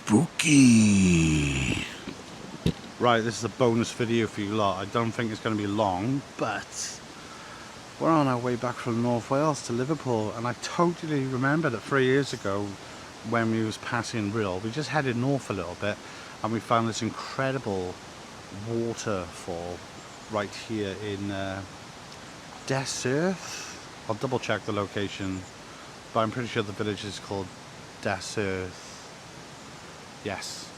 Spooky. Right, this is a bonus video for you lot. I don't think it's going to be long, but we're on our way back from North Wales to Liverpool, and I totally remember that 3 years ago when we was passing Rhyl, we just headed north a little bit and we found this incredible waterfall right here in Dyserth. I'll double check the location, but I'm pretty sure the village is called Dyserth. Yes.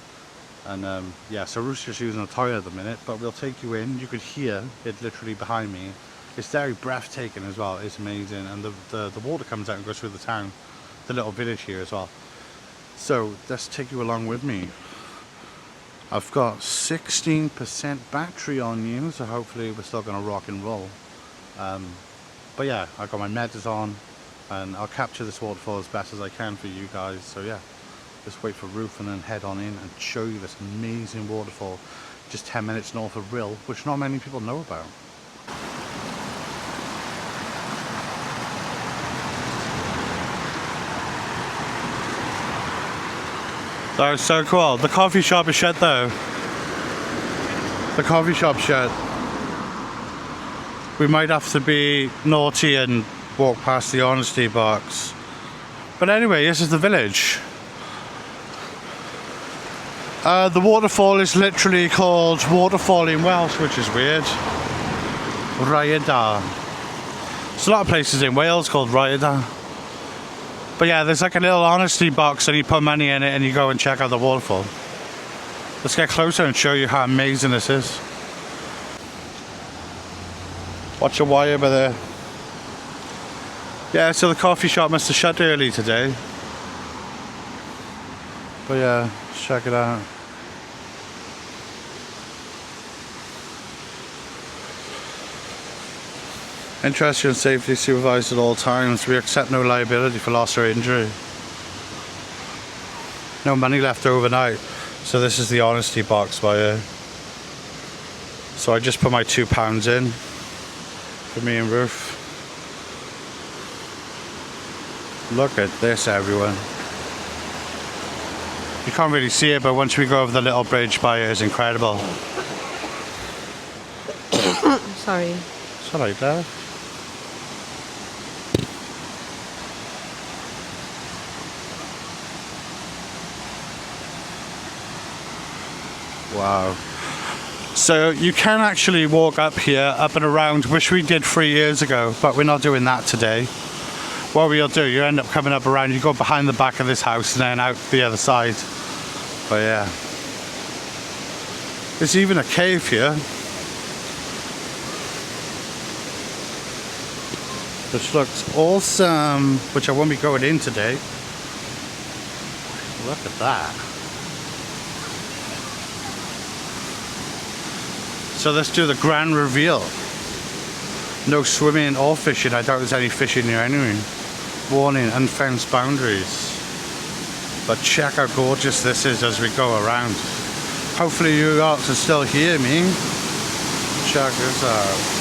And yeah, so Ruth's just using a toilet at the minute, but we'll take you in. You could hear it literally behind me. It's very breathtaking as well. It's amazing, and the water comes out and goes through the town, the little village here as well. So let's take you along with me. I've got 16% battery on you, so hopefully we're still going to rock and roll. But yeah, I've got my medals on, and I'll capture this waterfall as best as I can for you guys. So yeah, just wait for Ruth and then head on in and show you this amazing waterfall just 10 minutes north of Rhyl, which not many people know about. That was so cool. The coffee shop is shut though. The coffee shop's shut. We might have to be naughty and walk past the honesty box. But anyway, this is the village. The waterfall is literally called Waterfall in Welsh, which is weird. Rhaeadr. There's a lot of places in Wales called Rhaeadr. But yeah, there's like a little honesty box and you put money in it and you go and check out the waterfall. Let's get closer and show you how amazing this is. Watch a wire over there. Yeah, so the coffee shop must have shut early today. But yeah, check it out. Interest and safety supervised at all times. We accept no liability for loss or injury. No money left overnight. So this is the honesty box by here. So I just put my £2 in for me and Ruth. Look at this, everyone. You can't really see it, but once we go over the little bridge by here, it's incredible. Sorry. It's alright there. Wow. So you can actually walk up here, up and around, which we did 3 years ago, but we're not doing that today. What we'll do, you end up coming up around, you go behind the back of this house and then out the other side. But yeah. There's even a cave here. Which looks awesome, which I won't be going in today. Look at that. So let's do the grand reveal. No swimming or fishing. I doubt there's any fishing here anyway. Warning, unfenced boundaries. But check how gorgeous this is as we go around. Hopefully you all can still hear me. Check this out.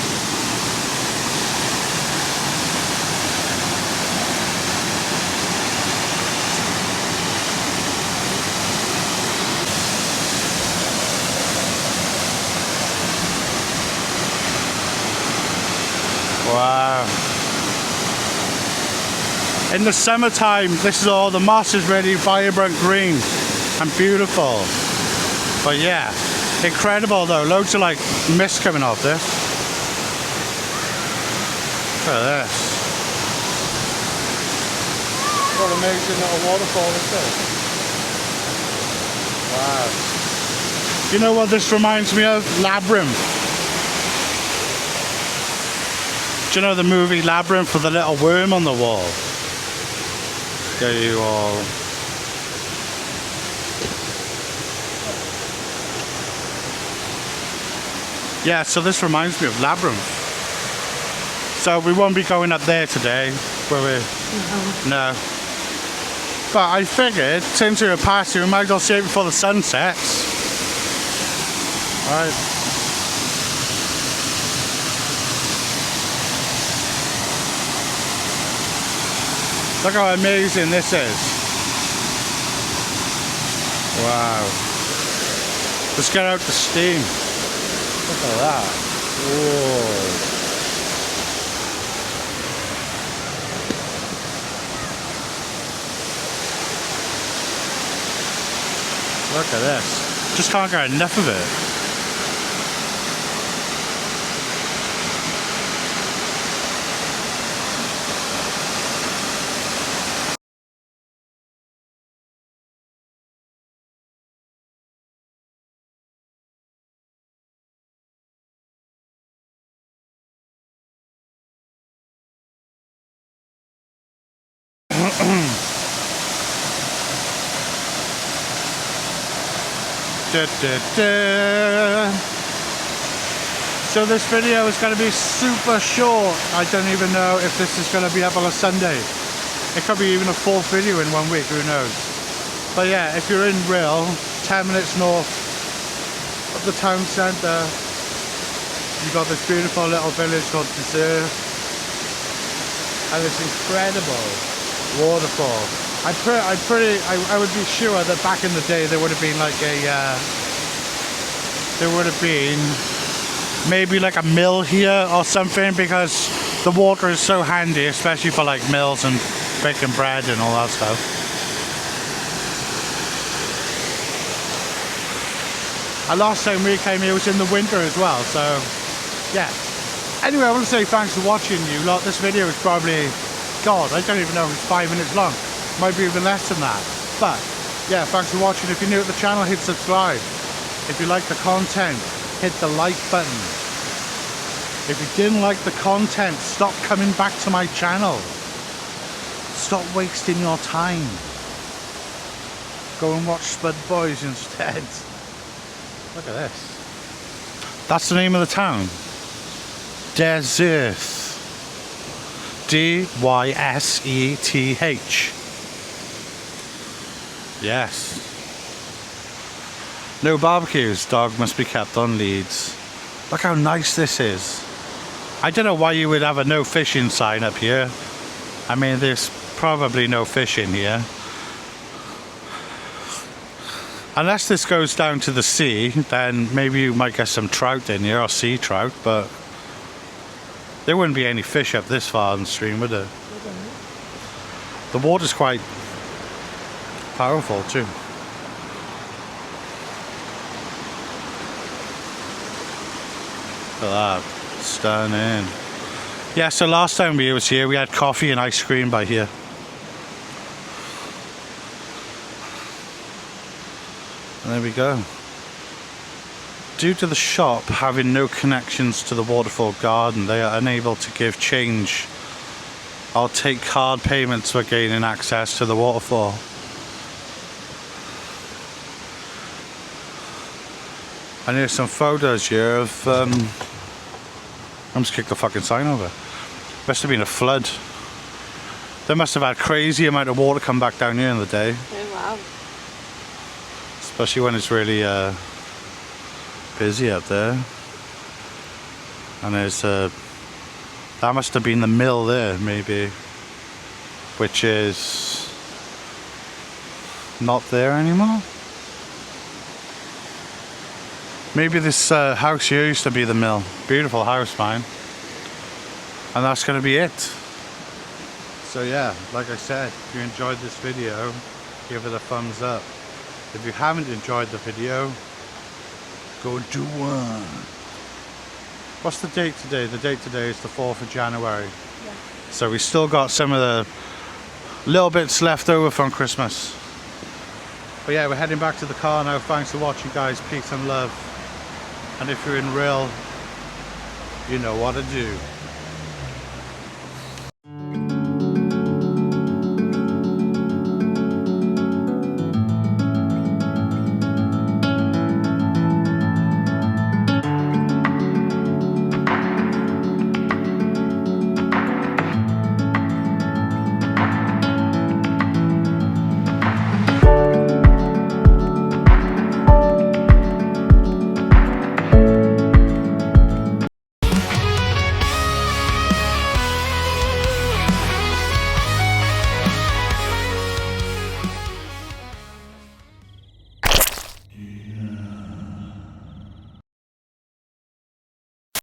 Wow. In the summertime, this is all, the moss is really vibrant green and beautiful. But yeah, incredible though. Loads of like mist coming off this. Look at this. What an amazing little waterfall is this. Wow. You know what this reminds me of? Labyrinth. Do you know the movie Labyrinth with the little worm on the wall? Get you all. Yeah, so this reminds me of Labyrinth. So we won't be going up there today, will we? No. But I figured, since we were passing, we might as well see it before the sun sets. Right. Look how amazing this is. Wow. Let's get out the steam. Look at that. Whoa. Look at this. Just can't get enough of it. So this video is going to be super short. I don't even know if this is going to be up on a Sunday. It could be even a fourth video in 1 week, who knows. But yeah, if you're in Rhyl, 10 minutes north of the town centre, you've got this beautiful little village called Dyserth and this incredible waterfall. I would be sure that back in the day there would have been like maybe like a mill here or something, because the water is so handy, especially for like mills and baking bread and all that stuff. And last time we came here was in the winter as well, so yeah. Anyway, I want to say thanks for watching, you lot. This video is probably, God, I don't even know if it's 5 minutes long. Might be even less than that. But yeah, thanks for watching. If you're new at the channel, hit subscribe. If you like the content, hit the like button. If you didn't like the content, stop coming back to my channel. Stop wasting your time. Go and watch Spud Boys instead. Look at this. That's the name of the town. Dyserth. D-Y-S-E-T-H. Yes. No barbecues. Dog must be kept on leads. Look how nice this is. I don't know why you would have a no fishing sign up here. I mean, there's probably no fish in here. Unless this goes down to the sea, then maybe you might get some trout in here, or sea trout, but there wouldn't be any fish up this far in the stream, would there? The water's quite powerful too. Look at that, stunning. Yeah, so last time we was here, we had coffee and ice cream by here. And there we go. Due to the shop having no connections to the waterfall garden, they are unable to give change. I'll take card payments for gaining access to the waterfall. And here's some photos here of I just kicked the fucking sign over. Must have been a flood. They must have had crazy amount of water come back down here in the day. Oh wow. Especially when it's really busy up there. And there's that must have been the mill there, maybe, which is not there anymore. Maybe this house here used to be the mill. Beautiful house, man. And that's going to be it. So yeah, like I said, if you enjoyed this video, give it a thumbs up. If you haven't enjoyed the video, go do one. What's the date today? The date today is the 4th of January. Yeah. So we still got some of the little bits left over from Christmas. But yeah, we're heading back to the car now. Thanks for watching, guys. Peace and love. And if you're in Rhyl, you know what to do.